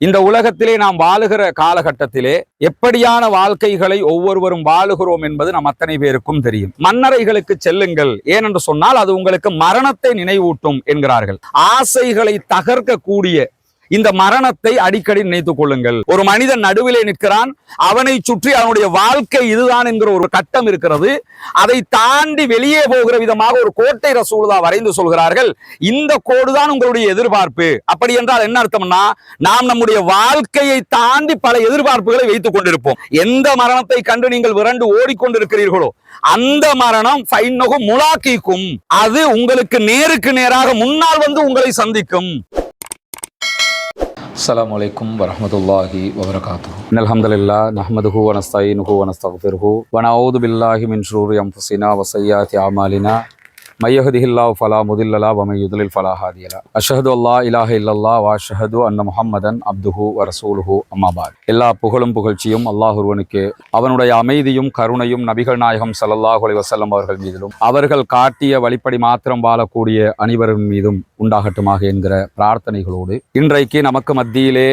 இந்த உலகத்திலே நாம் வாழுகிற காலகட்டத்திலே எப்படியான வாழ்க்கைகளை ஒவ்வொருவரும் வாழுகிறோம் என்பது நம் அத்தனை பேருக்கும் தெரியும். மன்னரைகளுக்கு செல்லுங்கள், ஏனென்று சொன்னால் அது உங்களுக்கு மரணத்தை நினைவூட்டும் என்கிறார்கள். ஆசைகளை தகர்க்கக்கூடிய இந்த மரணத்தை அடிக்கடி நினைத்துக் கொள்ளுங்கள். ஒரு மனிதன் நடுவிலே நிற்கிறான், அவனை சுற்றி அவனுடைய வாழ்க்கை இதுதான் என்கிற ஒரு கட்டம் இருக்கிறது. அதை தாண்டி வெளியே போகிற விதமாக ஒரு கோட்டை ரசூலுல்லாஹ் வரைந்து சொல்கிறார்கள். இந்த கோடுதான் உங்களுடைய எதிர்பார்ப்பு. அப்படி என்றால் என்ன அர்த்தம்னா, நாம் நம்முடைய வாழ்க்கையை தாண்டி பல எதிர்பார்ப்புகளை வைத்துக் கொண்டிருப்போம். எந்த மரணத்தை கண்டு நீங்கள் விரண்டு ஓடிக்கொண்டிருக்கிறீர்களோ அந்த மரணம் ஃபைன்னஹு முலாக்கிக்கும், அது உங்களுக்கு நேருக்கு நேராக முன்னால் வந்து உங்களை சந்திக்கும். அஸ்ஸலாமு அலைக்கும் வரஹ்மத்துல்லாஹி வபரகாத்துஹு. இன்னல் ஹம்தலில்லாஹ் நஹ்மதுஹு வ நஸ்தஈனுஹு வ நஸ்தக்ஃபிருஹு வ நஊது பில்லாஹி மின் ஷுரூரி அன்ஃபுஸினா வ ஸய்யிஆத்தி அமாலினா மை யஹ்திஹில்லாஹு ஃபலா முதில்ல லஹு வ மை யுத்லில் ஃபலா ஹாதிய லஹு. அஷ்ஹது அல்லா இலாஹ இல்லல்லாஹ் வ அஷ்ஹது அன்ன முஹம்மதன் அப்துஹு வ ரசூலுஹு அம்மா பஅத். எல்லா புகழும் புகழ்ச்சியும் அல்லாஹ் ஒருவனுக்கு, அவனுடைய அமைதியும் கருணையும் நபிகள் நாயகம் ஸல்லல்லாஹு அலைஹி வஸல்லம் அவர்கள் மீதிலும் அவர்கள் காட்டிய வழிப்படி மாத்திரம் வாழக்கூடிய அனைவரின் மீதும் உண்டாகட்டுமாக என்கிற பிரார்த்தனைகளோடு, இன்றைக்கு நமக்கு மத்தியிலே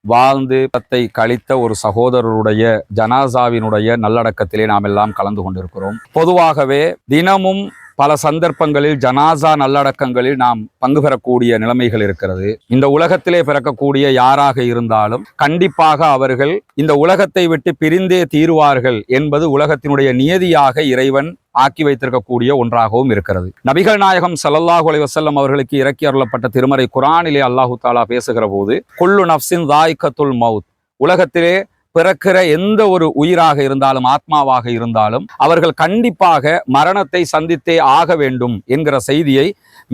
வாழ்ந்து பத்தை கழித்த ஒரு சகோதரருடைய ஜனாசாவினுடைய நல்லடக்கத்திலே நாம் எல்லாம் கலந்து கொண்டிருக்கிறோம். பொதுவாகவே தினமும் பல சந்தர்ப்பங்களில் ஜனாசா நல்லடக்கங்களில் நாம் பங்கு பெறக்கூடிய நிலைமைகள் இருக்கிறது. இந்த உலகத்திலே பிறக்கக்கூடிய யாராக இருந்தாலும் கண்டிப்பாக அவர்கள் இந்த உலகத்தை விட்டு பிரிந்தே தீருவார்கள் என்பது உலகத்தினுடைய நியதியாக இறைவன் ஆக்கி வைத்திருக்கக்கூடிய ஒன்றாகவும் இருக்கிறது. நபிகள் நாயகம் ஸல்லல்லாஹு அலைஹி வஸல்லம் அவர்களுக்கு இறக்கி அருளப்பட்ட திருமறை குர்ஆனிலே அல்லாஹு தஆலா பேசுகிற போது, குல்லு நஃப்ஸின் ஸாயிகத்துல் மௌத், உலகத்திலே பிறக்கிற எந்த ஒரு உயிராக இருந்தாலும் ஆத்மாவாக இருந்தாலும் அவர்கள் கண்டிப்பாக மரணத்தை சந்தித்தே ஆக வேண்டும் என்கிற செய்தியை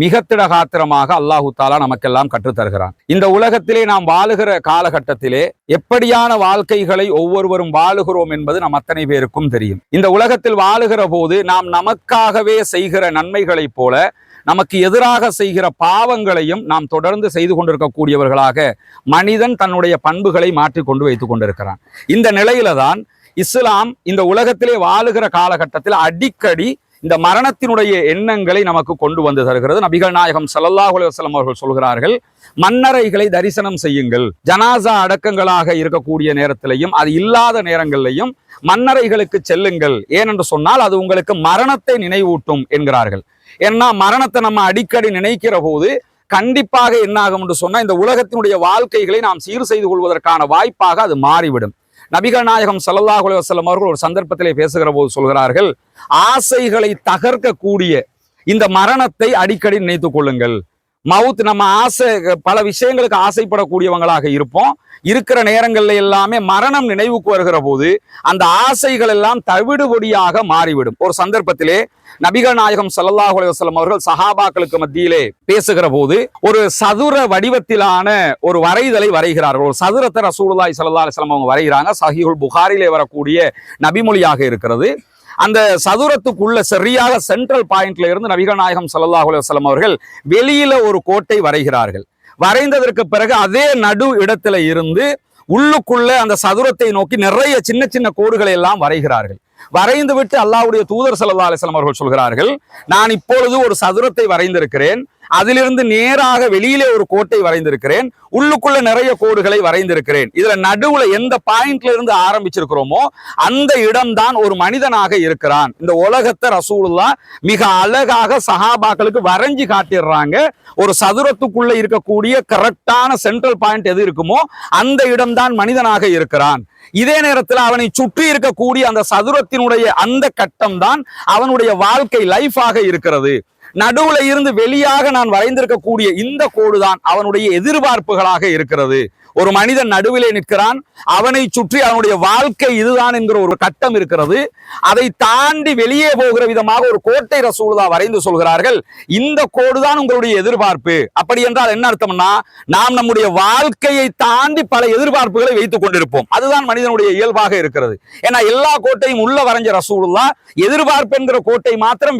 மிக திடகாத்திரமாக அல்லாஹு தஆலா நமக்கெல்லாம் கற்றுத்தருகிறான். இந்த உலகத்திலே நாம் வாழுகிற காலகட்டத்திலே எப்படியான வாழ்க்கைகளை ஒவ்வொருவரும் வாழுகிறோம் என்பது நம் அத்தனை பேருக்கும் தெரியும். இந்த உலகத்தில் வாழுகிற போது நாம் நமக்காகவே செய்கிற நன்மைகளைப் போல நமக்கு எதிராக செய்கிற பாவங்களையும் நாம் தொடர்ந்து செய்து கொண்டிருக்கக்கூடியவர்களாக மனிதன் தன்னுடைய பண்புகளை மாற்றிக்கொண்டு வைத்துக் கொண்டிருக்கிறான். இந்த நிலையில தான் இஸ்லாம் இந்த உலகத்திலே வாழுகிற காலகட்டத்தில் அடிக்கடி இந்த மரணத்தினுடைய எண்ணங்களை நமக்கு கொண்டு வந்து தருகிறது. நபிகள் நாயகம் ஸல்லல்லாஹு அலைஹி வஸல்லம் அவர்கள் சொல்கிறார்கள், மன்னரைகளை தரிசனம் செய்யுங்கள். ஜனாசா அடக்கங்களாக இருக்கக்கூடிய நேரத்திலையும் அது இல்லாத நேரங்களிலையும் மன்னரைகளுக்கு செல்லுங்கள், ஏனென்று சொன்னால் அது உங்களுக்கு மரணத்தை நினைவூட்டும் என்கிறார்கள். ஏன்னா மரணத்தை நம்ம அடிக்கடி நினைக்கிற போது கண்டிப்பாக என்ன ஆகும் என்று சொன்னா, இந்த உலகத்தினுடைய வாழ்க்கைகளை நாம் சீர் செய்து கொள்வதற்கான வாய்ப்பாக அது மாறிவிடும். நபிகள் நாயகம் ஸல்லல்லாஹு அலைஹி வஸல்லம் அவர்கள் ஒரு சந்தர்ப்பத்திலே பேசுகிற போது சொல்கிறார்கள், ஆசைகளை தகர்க்கக்கூடிய இந்த மரணத்தை அடிக்கடி நினைத்துக் கொள்ளுங்கள். மவுத், நம்ம ஆசை பல விஷயங்களுக்கு ஆசைப்படக்கூடியவங்களாக இருப்போம். இருக்கிற நேரங்கள்ல எல்லாமே மரணம் நினைவுக்கு வருகிற போது அந்த ஆசைகள் எல்லாம் தவிடுபொடியாக மாறிவிடும். ஒரு சந்தர்ப்பத்திலே நபிகள் நாயகம் ஸல்லல்லாஹு அலைஹி வஸல்லம் அவர்கள் சஹாபாக்களுக்கு மத்தியிலே பேசுகிற போது ஒரு சதுர வடிவத்திலான ஒரு வரைதலை வரைகிறார்கள். ஒரு சதுரத்தை ரசூலுல்லாஹி ஸல்லல்லாஹு அலைஹி வஸல்லம் அவங்க வரைகிறாங்க. சஹீஹுல் புகாரிலே வரக்கூடிய நபிமொழியாக இருக்கிறது. அந்த சதுரத்துக்குள்ள சரியாக சென்ட்ரல் பாயிண்ட்ல இருந்து நபிகள் நாயகம் ஸல்லல்லாஹு அலைஹி வஸல்லம் அவர்கள் வெளியில ஒரு கோட்டை வரைகிறார்கள். வரைந்ததற்கு பிறகு அதே நடு இடத்துல இருந்து உள்ளுக்குள்ள அந்த சதுரத்தை நோக்கி நிறைய சின்ன சின்ன கோடுகளை எல்லாம் வரைகிறார்கள். வரைந்து விட்டு அல்லாஹ்வுடைய தூதர் ஸல்லல்லாஹு அலைஹி வஸல்லம் அவர்கள் சொல்கிறார்கள், நான் இப்பொழுது ஒரு சதுரத்தை வரைந்திருக்கிறேன், அதிலிருந்து நேராக வெளியிலே ஒரு கோட்டை வரைந்திருக்கிறேன், உள்ளுக்குள்ள நிறைய கோடுகளை வரைந்திருக்கிறேன். இதுல நடுவுல எந்த பாயிண்ட்ல இருந்து ஆரம்பிச்சிருக்கிறோமோ அந்த இடம்தான் ஒரு மனிதனாக இருக்கிறான். இந்த உலகத்தை ரசூலுல்லாஹ் மிக அழகாக சஹாபாக்களுக்கு வரைஞ்சி காட்டிடுறாங்க. ஒரு சதுரத்துக்குள்ள இருக்கக்கூடிய கரெக்டான சென்ட்ரல் பாயிண்ட் எது இருக்குமோ அந்த இடம்தான் மனிதனாக இருக்கிறான். இதே நேரத்தில் அவனை சுற்றி இருக்கக்கூடிய அந்த சதுரத்தினுடைய அந்த கட்டம் தான் அவனுடைய வாழ்க்கை லைஃபாக இருக்கிறது. நடுவுல இருந்து வெளியாக நான் வரைந்திருக்கக்கூடிய இந்த கோடுதான் அவனுடைய எதிர்பார்ப்புகளாக இருக்கிறது. ஒரு மனிதன் நடுவிலே நிற்கிறான், அவனை சுற்றி அவனுடைய வாழ்க்கை இதுதான் என்கிற ஒரு கட்டம் இருக்கிறது. அதை தாண்டி வெளியே போகிற விதமாக ஒரு கோட்டை ரசூலுல்லாஹ் வரைந்து சொல்கிறார்கள், இந்த கோடுதான் உங்களுடைய எதிர்பார்ப்பு. அப்படி என்றால் என்ன அர்த்தம்னா, நாம் நம்முடைய வாழ்க்கையை தாண்டி பல எதிர்பார்ப்புகளை வைத்துக் கொண்டிருப்போம். அதுதான் மனிதனுடைய இயல்பாக இருக்கிறது. ஏன்னா எல்லா கோட்டையும் உள்ள வரைஞ்ச ரசூலுல்லாஹ் எதிர்பார்ப்பு என்கிற கோட்டை மாத்திரம்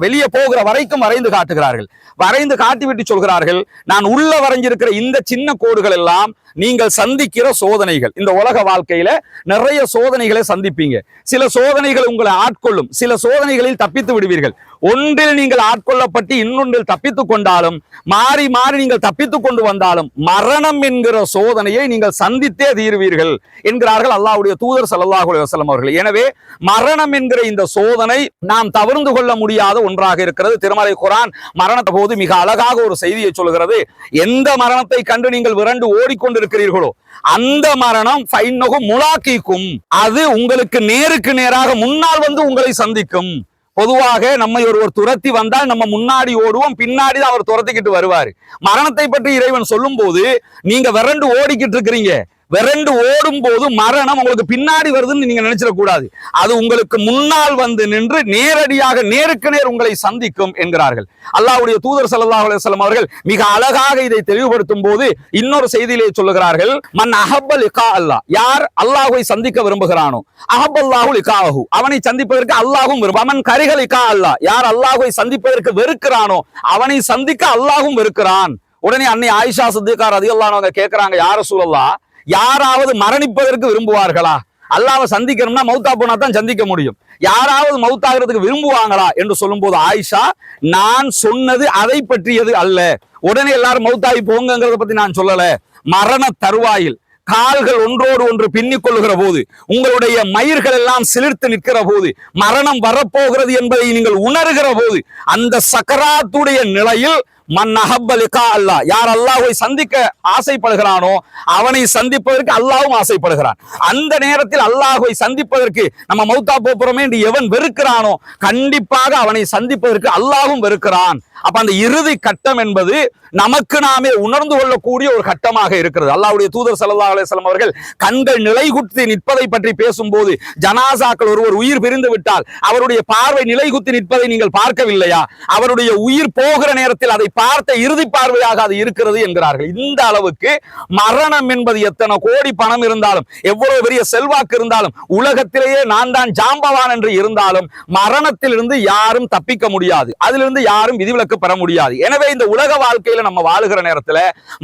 வெளியே போகிற வரைக்கும் வரைந்து காட்டுகிறார்கள். வரைந்து காட்டிவிட்டு சொல்கிறார்கள், நான் உள்ள வரைஞ்சிருக்கிற இந்த சின்ன கோடுகள் எல்லாம் நீங்கள் சந்திக்கிற சோதனைகள். இந்த உலக வாழ்க்கையில நிறைய சோதனைகளை சந்திப்பீங்க. சில சோதனைகள் உங்களை ஆட்கொள்ளும், சில சோதனைகளில் தப்பித்து விடுவீர்கள். ஒன்றில் நீங்கள் ஆட்கொள்ளப்பட்டு இன்னொன்றில் தப்பித்துக் கொண்டாலும் மாறி மாறி நீங்கள் தப்பித்துக் கொண்டு வந்தாலும் மரணம் என்கிற சோதனையை நீங்கள் சந்தித்தே தீர்வீர்கள் என்கிறார்கள் அல்லாஹ்வுடைய தூதர் ஸல்லல்லாஹு அலைஹி வஸல்லம் அவர்கள். எனவே மரணம் என்கிற இந்த சோதனை நாம் தவிர்த்து கொள்ள முடியாத ஒன்றாக இருக்கிறது. திருமறை குர்ஆன் மரணத்தை போது மிக அழகாக ஒரு செய்தியை சொல்கிறது. எந்த மரணத்தை கண்டு நீங்கள் விரண்டு ஓடிக்கொண்டிருக்கிறீர்களோ அந்த மரணம் ஃபைன்னஹு முலாக்கிக்கும், அது உங்களுக்கு நேருக்கு நேராக முன்னால் வந்து உங்களை சந்திக்கும். பொதுவாக நம்மை ஒருவர் துரத்தி வந்தால் நம்ம முன்னாடி ஓடுவோம், பின்னாடி தான் அவர் துரத்திக்கிட்டு வருவார். மரணத்தை பற்றி இறைவன் சொல்லும் போது நீங்க விரண்டு ஓடிக்கிட்டு இருக்கிறீங்க, விரண்டு ஓடும் போது மரணம் உங்களுக்கு பின்னாடி வருதுன்னு நீங்க நினைச்சிடக்கூடாது. அது உங்களுக்கு முன்னால் வந்து நின்று நேரடியாக நேருக்கு நேர் உங்களை சந்திக்கும் என்கிறார்கள். அல்லாஹ்வுடைய தூதர் ஸல்லல்லாஹு அலைஹி வஸல்லம் அவர்கள் மிக அழகாக இதை தெளிவுபடுத்தும் போது இன்னொரு செய்தியிலே சொல்லுகிறார்கள், மன் அஹப்ப லிகா அல்லாஹ், யார் அல்லாஹ்வை சந்திக்க விரும்புகிறானோ அஹப்பல்லாஹு லிகாஹு, அவனை சந்திப்பதற்கு அல்லாஹ்வும் விரும்புகிறான். மன் கரிஹ லிகா அல்லாஹ், யார் அல்லாஹ்வை சந்திப்பதற்கு வெறுக்கிறானோ அவனை சந்திக்க அல்லாஹ்வும் வெறுக்கிறான். உடனே அன்னை ஆயிஷா சித்திகா ரலியல்லாஹு அன்ஹா கேட்கிறாங்க, யா ரசூலல்லாஹ், யாராவது மரணிப்பதற்கு விரும்புவார்களா? அல்லாஹ்வை சந்திக்கணும்னா மௌத்தா போனா தான் சந்திக்க முடியும், யாராவது மௌத்தாகிறதுக்கு விரும்புவாங்களா என்று சொல்லும் போது ஆயிஷா, நான் சொன்னது அதை பற்றியது அல்ல, உடனே எல்லாரும் மௌத்தாகி போங்கிறத பத்தி நான் சொல்லல. மரண தருவாயில் கால்கள் ஒன்றோடு ஒன்று பின்னிக் கொள்ளுகிற போது, உங்களுடைய மயிர்கள் எல்லாம் சிலிர்த்து நிற்கிற போது, மரணம் வரப்போகிறது என்பதை நீங்கள் உணர்கிற போது, அந்த சக்கராத்துடைய நிலையில் மன் அஹப்ப லிகா அல்லாஹ், யார் அல்லாஹ்வை சந்திக்க ஆசைப்படுகிறானோ அவனை சந்திப்பதற்கு அல்லாஹ்வும் ஆசைப்படுகிறான். அந்த நேரத்தில் அல்லாஹ்வை சந்திப்பதற்கு நம்ம மௌத்தா போறோமே என்று எவன் வெறுக்கிறானோ கண்டிப்பாக அவனை சந்திப்பதற்கு அல்லாஹ்வும் வெறுக்கிறான். அப்ப அந்த இறுதி கட்டம் என்பது நமக்கு நாமே உணர்ந்து கொள்ளக்கூடிய ஒரு கட்டமாக இருக்கிறது. அல்லாஹ்வுடைய தூதர் ஸல்லல்லாஹு அலைஹி வஸல்லம் அவர்கள் கண்கள் நிலைகுத்தி நிற்பதை பற்றி பேசும்போது, ஜனாசாக்கள் ஒருவர் உயிர் பிரிந்து விட்டால் அவருடைய பார்வை நிலைகுத்தி நிற்பதை நீங்கள் பார்க்கவில்லையா? அவருடைய உயிர் போகிற நேரத்தில் அதை பார்த்த இறுதி பார்வையாக அது இருக்கிறது என்கிறார்கள். இந்த அளவுக்கு மரணம் என்பது எத்தனை கோடி பணம் இருந்தாலும், எவ்வளவு பெரிய செல்வாக்கு இருந்தாலும், உலகத்திலேயே நான் தான் ஜாம்பவான் என்று இருந்தாலும் மரணத்திலிருந்து யாரும் தப்பிக்க முடியாது, அதிலிருந்து யாரும் விதிவிலக்கு பெற முடியாது. எனவே இந்த உலக வாழ்க்கையில நம்ம வாழுகிற நேரத்துல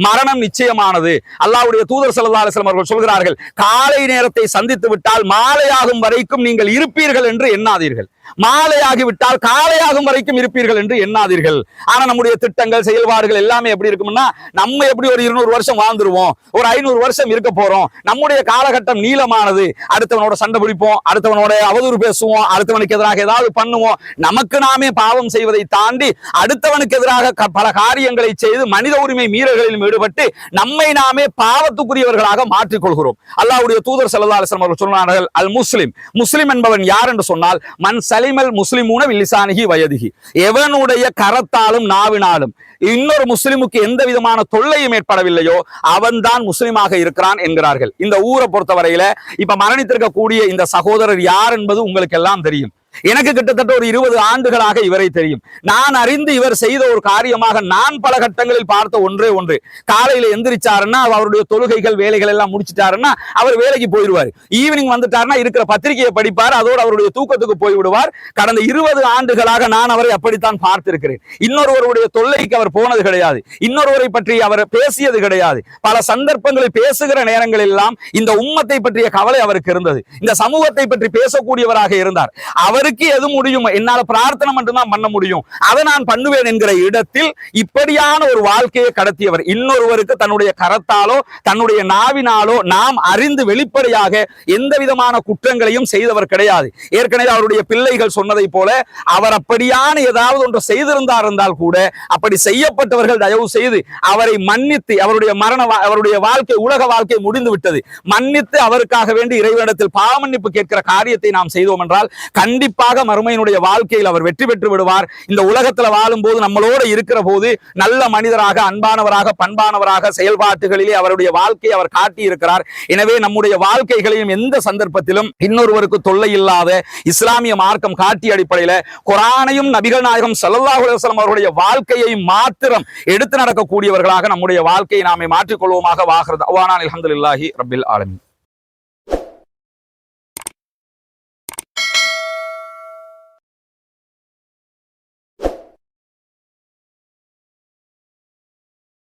மரணம் நிச்சயமானது. அல்லாஹ்வுடைய தூதர் ஸல்லல்லாஹு அலைஹி வஸல்லம் அவர்கள் சொல்கிறார்கள், காலை நேரத்தை சந்தித்து விட்டால் மாலையாகும் வரைக்கும் நீங்கள் இருப்பீர்கள் என்று எண்ணாதீர்கள், மாலையாகிவிட்டால் காலையாகும் வரைக்கும் இருப்பீர்கள் என்று எண்ணாதீர்கள். ஆனா நம்முடைய திட்டங்கள் செயல்பாடுகள் எல்லாமே எப்படி இருக்கும்னா, நம்ம எப்படி ஒரு 200 வருஷம் வாழ்ந்துருவோம், ஒரு 500 வருஷம் இருக்க போறோம், நம்முடைய காலகட்டம் நீளமானது, அடுத்தவனோட சண்டை பிடிப்போம், அடுத்தவனோட அவதூறு பேசுவோம், அடுத்தவனுக்கு எதிராக ஏதாவது பண்ணுவோம், நமக்கு நாமே பாவம் செய்வதை தாண்டி அடுத்தவனுக்கு எதிராக பல காரியங்களை செய்து மனித உரிமை மீறல்களில் ஈடுபட்டு நம்மை நாமே பாவத்துக்குரியவர்களாக மாற்றிக்கொள்கிறோம். அல்லாஹ்வுடைய தூதர் ஸல்லல்லாஹு அலைஹி வஸல்லம் அவர்கள் சொன்னார்கள், அல் முஸ்லிம், முஸ்லிம் என்பவன் யார் என்று சொன்னால், மன் சலிமல் முஸ்லிமூன வில்லிசானிஹி வயதிஹி, எவனுடைய கரத்தாலும் நாவினாலும் இன்னொரு முஸ்லிமுக்கு எந்த விதமான தொல்லையும் ஏற்படவில்லையோ அவன்தான் முஸ்லிமாக இருக்கிறான் என்கிறார்கள். இந்த ஊரை பொறுத்தவரையில இப்ப மரணித்திருக்கக்கூடிய இந்த சகோதரர் யார் என்பது உங்களுக்கு எல்லாம் தெரியும். எனக்கு கிட்டத்தட்ட ஒரு 20 ஆண்டுகளாக இவரை தெரியும். நான் அறிந்து இவர் செய்த ஒரு காரியமாக நான் பல கட்டங்களில் பார்த்த ஒன்றே ஒன்று, காலையில எந்திரிச்சாருன்னா அவருடைய தொழுகைகள் வேலைகள் எல்லாம் முடிச்சிட்டாருன்னா அவர் வேலைக்கு போயிடுவார், ஈவினிங் வந்துட்டாருன்னா இருக்கிற பத்திரிகையை படிப்பார், அதோடு அவருடைய தூக்கத்துக்கு போய்விடுவார். கடந்த 20 ஆண்டுகளாக நான் அவரை அப்படித்தான் பார்த்திருக்கிறேன். இன்னொருவருடைய தொல்லைக்கு அவர் போனது கிடையாது, இன்னொருவரை பற்றி அவர் பேசியது கிடையாது. பல சந்தர்ப்பங்களில் பேசுகிற நேரங்கள் எல்லாம் இந்த உம்மத்தை பற்றிய கவலை அவருக்கு இருந்தது, இந்த சமூகத்தை பற்றி பேசக்கூடியவராக இருந்தார். அவருக்கு எது முடியும், என்னால பிரார்த்தனை மட்டும்தான் பண்ண முடியும், அதை நான் பண்ணுவேன் என்கிற இடத்தில் இப்படியான ஒரு வாழ்க்கையை கடத்தியவர். இன்னொருவருக்கு தன்னுடைய கரத்தாலோ தன்னுடைய நாவினாலோ நாம் அறிந்து வெளிப்படையாக எந்த விதமான குற்றங்களையும் செய்தவர் கிடையாது. ஏற்கனவே அவருடைய பிள்ளைகள் சொன்னதை போல அவர் அப்படியான ஏதாவது ஒன்று செய்திருந்தார் இருந்தால் கூட அப்படி செய்யப்பட்டவர்கள் தயவு செய்து அவரை மன்னித்து, அவருடைய வாழ்க்கை உலக வாழ்க்கை முடிந்து விட்டது, மன்னித்து அவருக்காக வேண்டி இறைவனிடத்தில் பாவமன்னிப்பு கேட்கிற காரியத்தை நாம் செய்தோம் என்றால் கண்டிப்பாக மறுமையினுடைய வாழ்க்கையில் அவர் வெற்றி பெற்று விடுவார். இந்த உலகத்துல வாழும் போது நம்மளோட இருக்கிற போது நல்ல மனிதராக, அன்பானவராக, பண்பானவராக செயல்பாட்டுகளிலே அவருடைய வாழ்க்கையை அவர் காட்டி இருக்கிறார். எனவே நம்முடைய வாழ்க்கைகளையும் எந்த சந்தர்ப்பத்திலும் இன்னொருவருக்கு தொல்லை இல்லாத இஸ்லாமிய மார்க்கம் காட்டிய அடிப்படையில குர்ஆனையும் நபிகள் நாயகம் ஸல்லல்லாஹு அலைஹி வஸல்லம் அவருடைய வாழ்க்கையை மாத்திரம் எடுத்து நடக்கக்கூடியவர்களாக நம்முடைய வாழ்க்கையை நாமே மாற்றிக்கொள்வோமாக. வாஹிர் தஅவானா அல்ஹம்துலில்லாஹி ரப்பில் ஆலமீன்.